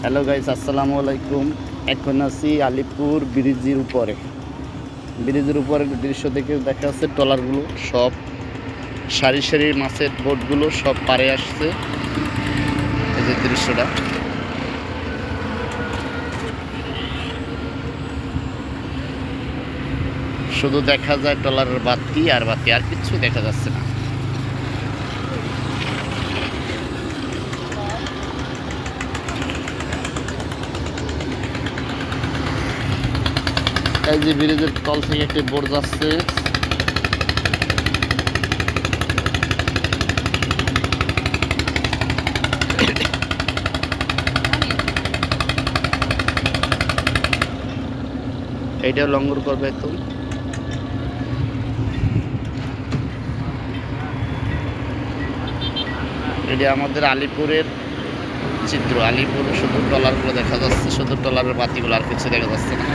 Hello guys, আসসালামু আলাইকুম। এখন আছি আলিপুর ব্রিজের উপরে। ব্রিজের উপরের দৃশ্য থেকে দেখা যাচ্ছে ট্রলারগুলো সব সারি সারি মাছের বোটগুলো সব পাড়ে আসছে। এই যে দৃশ্যটা, শুধু দেখা যায় ট্রলারের বাতি আর বাতি, আর কিছুই দেখা যাচ্ছে না। এই যে ব্রিজের তল থেকে একটি বোট যাচ্ছে। এইটাও লঙ্গর করবে এখন। এটা আমাদের আলিপুরের চিত্র। আলিপুর শুধু ট্রলারগুলো দেখা যাচ্ছে, শুধু ট্রলারের বাতিগুলো, আর কিছু দেখা যাচ্ছে না।